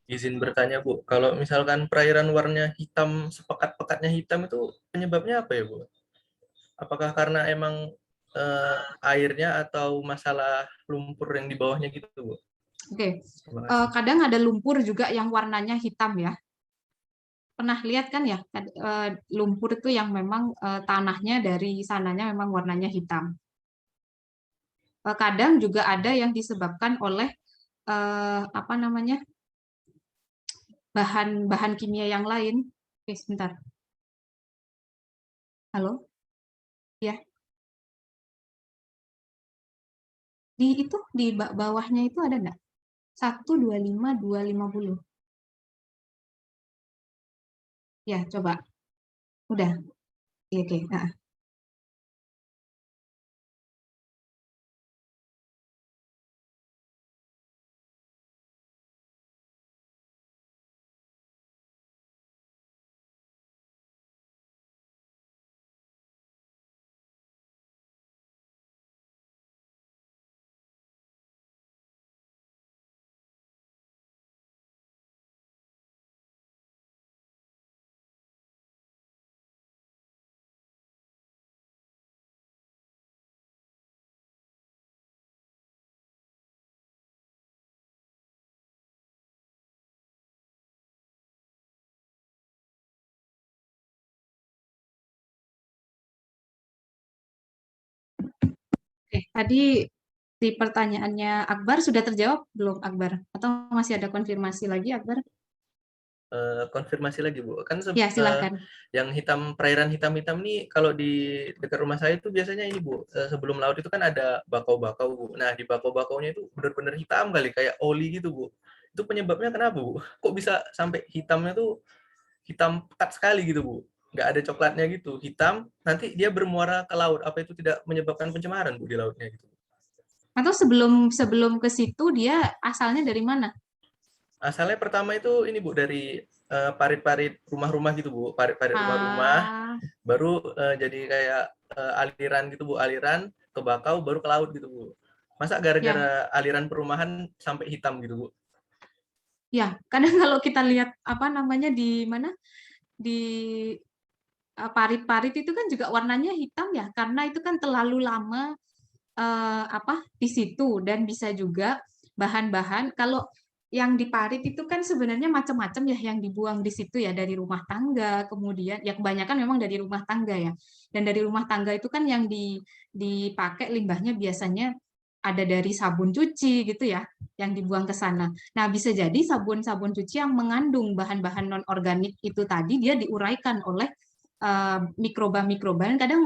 Izin bertanya Bu, kalau misalkan perairan warnanya hitam, sepekat-pekatnya hitam itu penyebabnya apa ya Bu? Apakah karena emang airnya atau masalah lumpur yang di bawahnya gitu Bu? Oke, Terima kasih. kadang ada lumpur juga yang warnanya hitam ya. Pernah lihat kan ya, lumpur itu yang memang tanahnya dari sananya memang warnanya hitam. Kadang juga ada yang disebabkan oleh apa namanya, bahan kimia yang lain. Oke, sebentar. Halo? Ya. Di bawahnya itu ada enggak? 125 250. Ya, coba. Udah. Oke. Nah. Oke, tadi di pertanyaannya Akbar sudah terjawab belum Akbar? Atau masih ada konfirmasi lagi Akbar? Konfirmasi lagi Bu, kan Ya, silakan. yang hitam, perairan hitam-hitam nih kalau di dekat rumah saya itu biasanya ini Bu, sebelum laut itu kan ada bakau-bakau Bu. Nah di bakau-bakaunya itu benar-benar hitam kali, kayak oli gitu Bu. Itu penyebabnya kenapa Bu? Kok bisa sampai hitamnya tuh hitam pekat sekali gitu Bu? Nggak ada coklatnya gitu, hitam, nanti dia bermuara ke laut. Apa itu tidak menyebabkan pencemaran Bu di lautnya gitu? Atau sebelum ke situ dia asalnya dari mana? Asalnya pertama itu ini Bu, dari parit-parit rumah-rumah gitu Bu, parit-parit rumah-rumah, baru jadi kayak aliran gitu Bu, aliran ke bakau baru ke laut gitu Bu. Masa gara-gara aliran perumahan sampai hitam gitu Bu? Ya, kadang kalau kita lihat apa namanya di mana di parit-parit itu kan juga warnanya hitam ya, karena itu kan terlalu lama apa di situ, dan bisa juga bahan-bahan kalau yang di parit itu kan sebenarnya macam-macam ya yang dibuang di situ ya, dari rumah tangga, kemudian ya kebanyakan memang dari rumah tangga ya, dan dari rumah tangga itu kan yang dipakai limbahnya biasanya ada dari sabun cuci gitu ya, yang dibuang ke sana. Nah, bisa jadi sabun-sabun cuci yang mengandung bahan-bahan non organik itu tadi dia diuraikan oleh mikroba-mikroba, dan kadang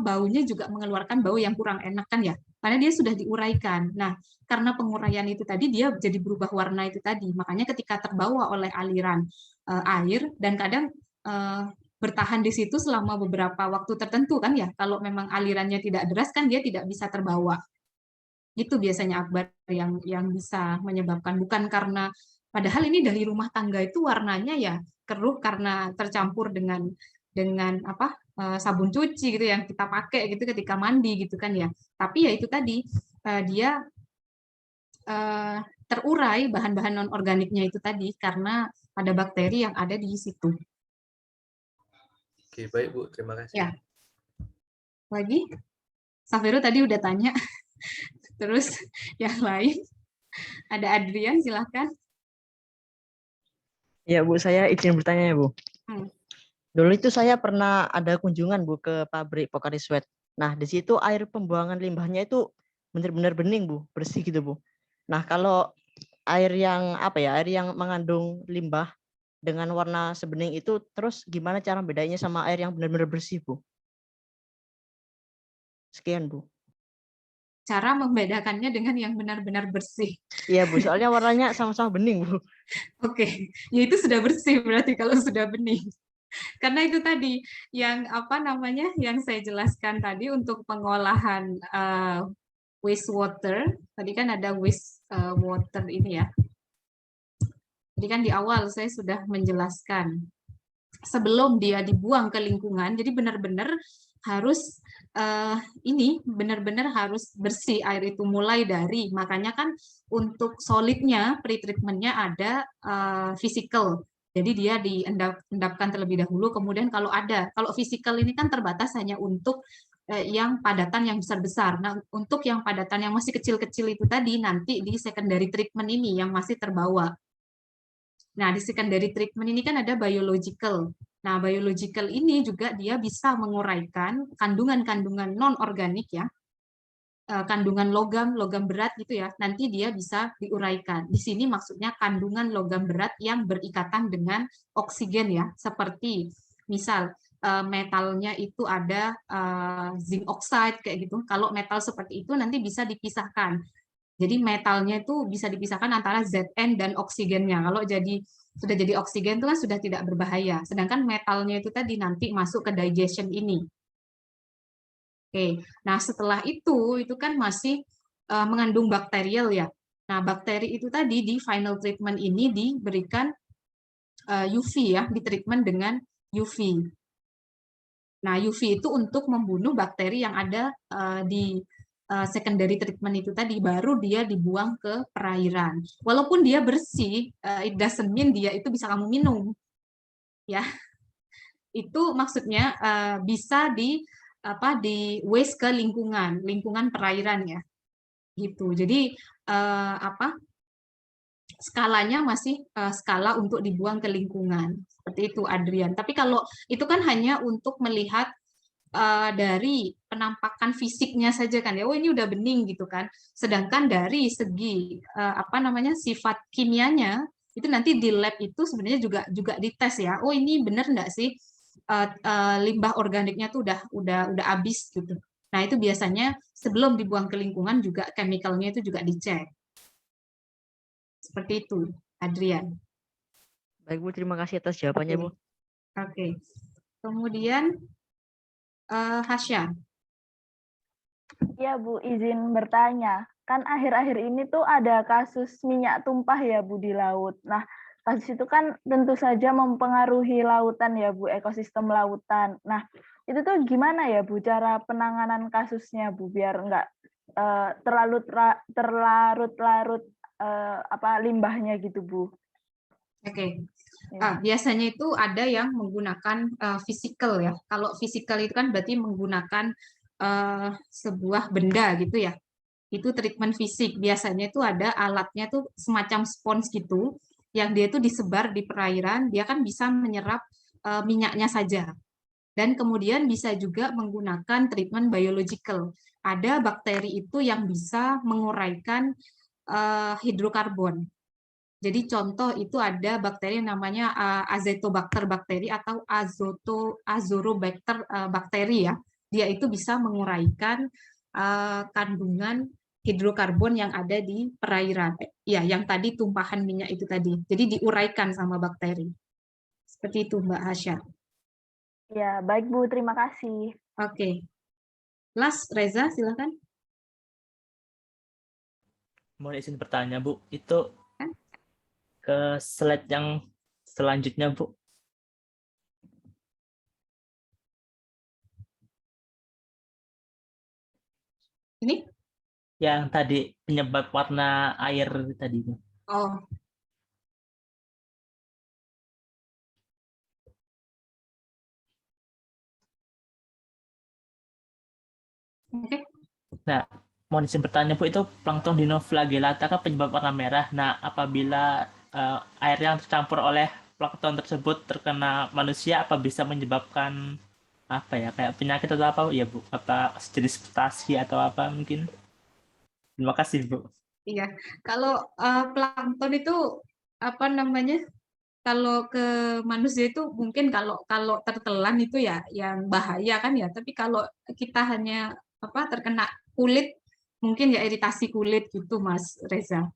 baunya juga mengeluarkan bau yang kurang enak kan ya, karena dia sudah diuraikan. Nah, karena penguraian itu tadi dia jadi berubah warna itu tadi. Makanya ketika terbawa oleh aliran air, dan kadang bertahan di situ selama beberapa waktu tertentu kan ya, kalau memang alirannya tidak deras kan dia tidak bisa terbawa. Itu biasanya Akbar yang bisa menyebabkan, bukan karena padahal ini dari rumah tangga itu warnanya ya keruh karena tercampur dengan apa sabun cuci gitu yang kita pakai gitu ketika mandi gitu kan ya. Tapi ya itu tadi dia terurai bahan-bahan non organiknya itu tadi karena ada bakteri yang ada di situ. Oke, baik Bu, terima kasih. Ya. Lagi Safiro tadi udah tanya. Terus yang lain ada Adrian, silahkan. Ya Bu, saya izin bertanya ya Bu. Dulu itu saya pernah ada kunjungan Bu ke pabrik Pocari Sweat. Nah di situ air pembuangan limbahnya itu benar-benar bening Bu, bersih gitu Bu. Nah kalau air yang air yang mengandung limbah dengan warna sebening itu, terus gimana cara bedanya sama air yang benar-benar bersih Bu? Sekian Bu. cara membedakannya dengan yang benar-benar bersih. Iya Bu, soalnya warnanya sama-sama bening Bu. Oke, ya itu sudah bersih berarti kalau sudah bening. Karena itu tadi yang apa namanya yang saya jelaskan tadi untuk pengolahan wastewater. Tadi kan ada wastewater ini ya. Jadi kan di awal saya sudah menjelaskan sebelum dia dibuang ke lingkungan. Jadi benar-benar harus ini benar-benar harus bersih air itu mulai dari, makanya kan untuk solidnya pretreatmentnya ada physical. Jadi dia diendapkan terlebih dahulu, kemudian kalau physical ini kan terbatas hanya untuk yang padatan yang besar-besar. Nah, untuk yang padatan yang masih kecil-kecil itu tadi nanti di secondary treatment ini yang masih terbawa. Nah, di secondary treatment ini kan ada biological. Nah, biological ini juga dia bisa menguraikan kandungan-kandungan non-organik ya, kandungan logam berat gitu ya, nanti dia bisa diuraikan. Di sini maksudnya kandungan logam berat yang berikatan dengan oksigen ya, seperti misal metalnya itu ada zinc oxide kayak gitu. Kalau metal seperti itu nanti bisa dipisahkan. Jadi metalnya itu bisa dipisahkan antara Zn dan oksigennya. Kalau sudah jadi oksigen itu kan sudah tidak berbahaya. Sedangkan metalnya itu tadi nanti masuk ke digestion ini. Oke, nah setelah itu kan masih mengandung bakterial ya. Nah bakteri itu tadi di final treatment ini diberikan UV ya, di treatment dengan UV. Nah UV itu untuk membunuh bakteri yang ada di secondary treatment itu tadi, baru dia dibuang ke perairan. Walaupun dia bersih, it doesn't mean dia itu bisa kamu minum, ya. Itu maksudnya bisa di waste ke lingkungan perairan ya, gitu. Jadi skalanya masih skala untuk dibuang ke lingkungan, seperti itu Adrian. Tapi kalau itu kan hanya untuk melihat dari penampakan fisiknya saja kan ya, oh ini udah bening gitu kan. Sedangkan dari segi sifat kimianya itu nanti di lab itu sebenarnya juga dites ya. Oh ini benar nggak sih limbah organiknya tuh udah habis gitu. Nah itu biasanya sebelum dibuang ke lingkungan juga chemicalnya itu juga dicek. Seperti itu, Adrian. Baik Bu, terima kasih atas jawabannya Bu. Oke. Kemudian Hasya. Iya Bu, izin bertanya. Kan akhir-akhir ini tuh ada kasus minyak tumpah ya Bu di laut. Nah, kasus itu kan tentu saja mempengaruhi lautan ya Bu, ekosistem lautan. Nah, itu tuh gimana ya Bu cara penanganan kasusnya Bu, biar nggak terlarut-larut limbahnya gitu Bu. Oke. Biasanya itu ada yang menggunakan physical ya. Kalau physical itu kan berarti menggunakan sebuah benda gitu ya. Itu treatment fisik. Biasanya itu ada alatnya tuh semacam spons gitu, yang dia itu disebar di perairan, dia kan bisa menyerap minyaknya saja. Dan kemudian bisa juga menggunakan treatment biological. Ada bakteri itu yang bisa menguraikan hidrokarbon. Jadi contoh itu ada bakteri yang namanya Azotobacter bakteri atau Azorobacter bakteri ya. Dia itu bisa menguraikan kandungan hidrokarbon yang ada di perairan. Ya, yang tadi tumpahan minyak itu tadi. Jadi diuraikan sama bakteri. Seperti itu Mbak Hasya. Ya, baik Bu, terima kasih. Oke. Last, Reza, silakan. Mohon izin bertanya Bu, itu ke slide yang selanjutnya Bu. Ini? Yang tadi penyebab warna air tadi. Oh. Oke. Nah, mohon izin bertanya Bu, itu plankton dinoflagellata kan penyebab warna merah. Nah, apabila air yang tercampur oleh plankton tersebut terkena manusia, apa bisa menyebabkan kayak penyakit atau apa ya Bu? Apa jenis mutasi atau apa mungkin? Terima kasih Bu. Iya, kalau plankton itu kalau ke manusia itu mungkin kalau tertelan itu ya yang bahaya kan ya. Tapi kalau kita hanya terkena kulit Mungkin ya iritasi kulit gitu, Mas Reza.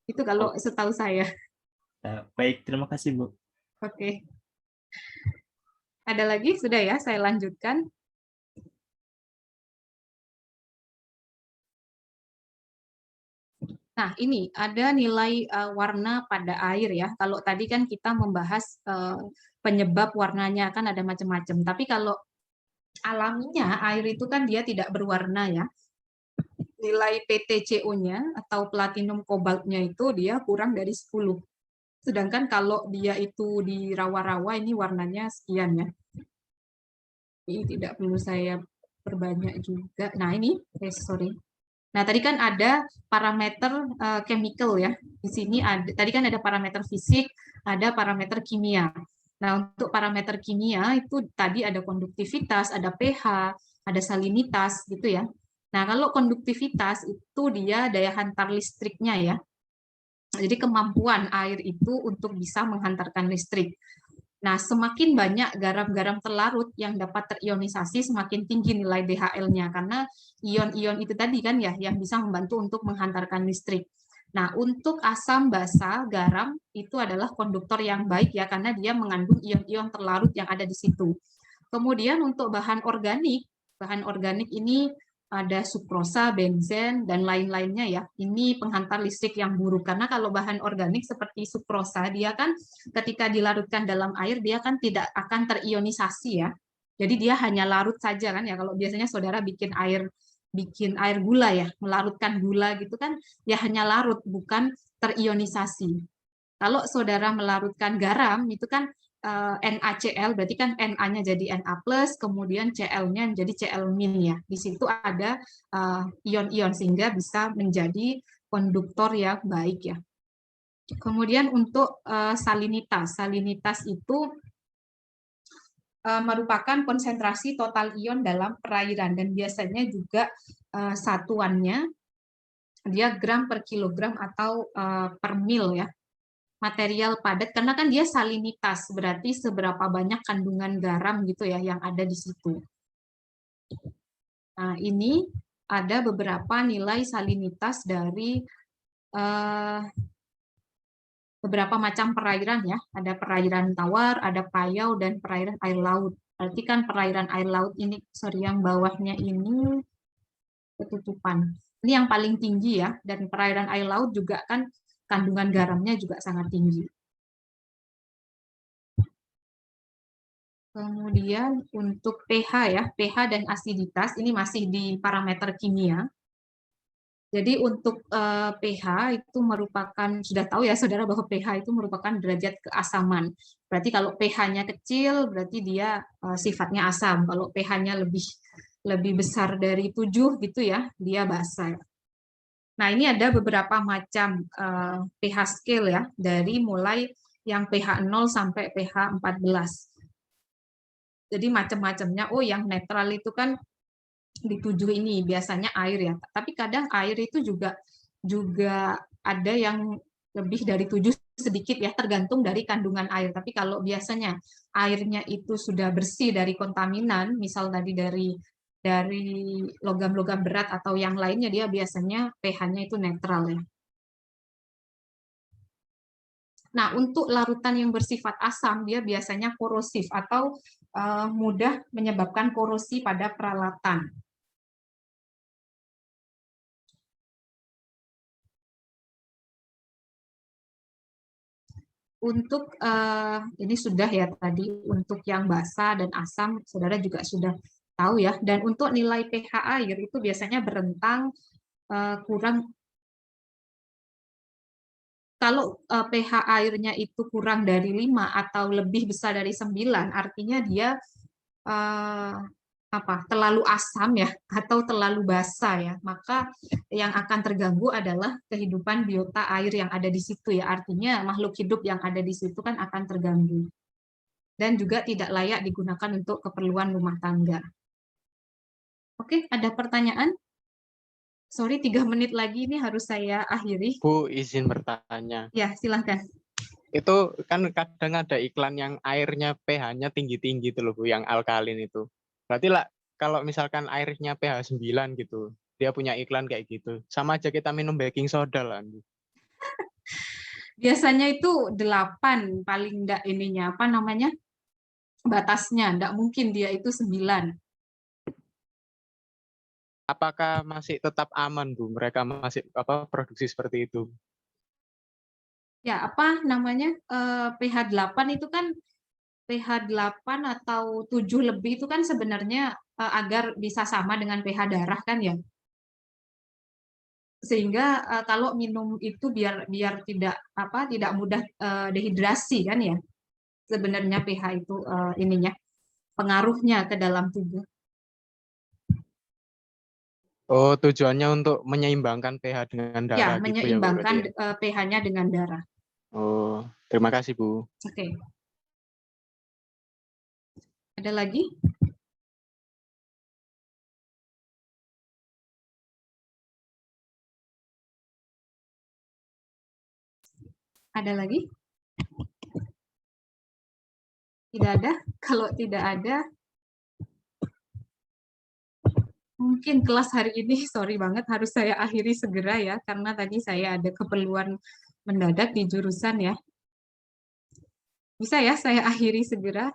Itu kalau setahu saya. Baik, terima kasih Bu. Oke. Ada lagi? Sudah ya, saya lanjutkan. Nah, ini ada nilai warna pada air ya. Kalau tadi kan kita membahas penyebab warnanya kan ada macam-macam. Tapi kalau alaminya air itu kan dia tidak berwarna ya. Nilai PTCO-nya atau platinum kobaltnya itu dia kurang dari 10. Sedangkan kalau dia itu di rawa-rawa ini warnanya sekian ya. Ini tidak perlu saya perbanyak juga. Nah, ini sorry. Nah, tadi kan ada parameter chemical ya. Di sini ada, tadi kan ada parameter fisik, ada parameter kimia. Nah, untuk parameter kimia itu tadi ada konduktivitas, ada pH, ada salinitas gitu ya. Nah, kalau konduktivitas itu dia daya hantar listriknya ya. Jadi kemampuan air itu untuk bisa menghantarkan listrik. Nah, semakin banyak garam-garam terlarut yang dapat terionisasi, semakin tinggi nilai DHL-nya, karena ion-ion itu tadi kan ya, yang bisa membantu untuk menghantarkan listrik. Nah, untuk asam basa, garam itu adalah konduktor yang baik ya, karena dia mengandung ion-ion terlarut yang ada di situ. Kemudian untuk bahan organik ini ada sukrosa, benzen, dan lain-lainnya ya. Ini penghantar listrik yang buruk, karena kalau bahan organik seperti sukrosa, dia kan ketika dilarutkan dalam air, dia kan tidak akan terionisasi ya. Jadi dia hanya larut saja kan ya, kalau biasanya saudara bikin air gula ya, melarutkan gula gitu kan, ya hanya larut, bukan terionisasi. Kalau saudara melarutkan garam, itu kan NaCl, berarti kan Na-nya jadi Na+, kemudian Cl-nya menjadi Cl- ya. Di situ ada ion-ion sehingga bisa menjadi konduktor yang baik ya. Kemudian untuk salinitas itu merupakan konsentrasi total ion dalam perairan dan biasanya juga satuannya dia gram per kilogram atau per mil ya. Material padat karena kan dia salinitas, berarti seberapa banyak kandungan garam gitu ya yang ada di situ. Nah, ini ada beberapa nilai salinitas dari beberapa macam perairan ya. Ada perairan tawar, ada payau, dan perairan air laut. Berarti kan perairan air laut ini, yang bawahnya ini ketutupan. Ini yang paling tinggi ya, dan perairan air laut juga kan kandungan garamnya juga sangat tinggi. Kemudian untuk pH ya, pH dan asiditas ini masih di parameter kimia. Jadi untuk pH itu merupakan, sudah tahu ya saudara bahwa pH itu merupakan derajat keasaman. Berarti kalau pH-nya kecil berarti dia sifatnya asam. Kalau pH-nya lebih besar dari 7 gitu ya, dia basa. Nah, ini ada beberapa macam pH scale ya, dari mulai yang pH 0 sampai pH 14. Jadi macam-macamnya. Oh, yang netral itu kan di 7 ini biasanya air ya. Tapi kadang air itu juga ada yang lebih dari 7 sedikit ya, tergantung dari kandungan air. Tapi kalau biasanya airnya itu sudah bersih dari kontaminan, misal tadi dari logam-logam berat atau yang lainnya, dia biasanya pH-nya itu netral ya. Nah, untuk larutan yang bersifat asam, dia biasanya korosif atau mudah menyebabkan korosi pada peralatan. Untuk ini sudah ya tadi, untuk yang basa dan asam, saudara juga sudah tahu ya. Dan untuk nilai pH air itu biasanya berentang kurang. Kalau pH airnya itu kurang dari 5 atau lebih besar dari 9, artinya dia terlalu asam ya, atau terlalu basa ya. Maka yang akan terganggu adalah kehidupan biota air yang ada di situ ya. Artinya makhluk hidup yang ada di situ kan akan terganggu. Dan juga tidak layak digunakan untuk keperluan rumah tangga. Oke, ada pertanyaan? Sorry, 3 menit lagi ini harus saya akhiri. Bu, izin bertanya. Ya, silahkan. Itu kan kadang ada iklan yang airnya pH-nya tinggi-tinggi itu loh Bu, yang alkalin itu. Berarti lah kalau misalkan airnya pH 9 gitu, dia punya iklan kayak gitu. Sama aja kita minum baking soda lah. Biasanya itu 8 paling enggak ininya, apa namanya, batasnya. Enggak mungkin dia itu 9. Apakah masih tetap aman, Bu? Mereka masih produksi seperti itu? Ya, apa namanya, pH 8 itu kan, pH 8 atau 7 lebih itu kan sebenarnya agar bisa sama dengan pH darah kan ya. Sehingga kalau minum itu biar tidak mudah dehidrasi kan ya. Sebenarnya pH itu ininya pengaruhnya ke dalam tubuh. Oh, tujuannya untuk menyeimbangkan pH dengan Ya, darah gitu ya, Bu, menyeimbangkan berarti ya? pH-nya dengan darah. Oh, terima kasih, Bu. Oke. Ada lagi? Ada lagi? Tidak ada? Kalau tidak ada, mungkin kelas hari ini, sorry banget, harus saya akhiri segera ya, karena tadi saya ada keperluan mendadak di jurusan ya. Bisa ya saya akhiri segera?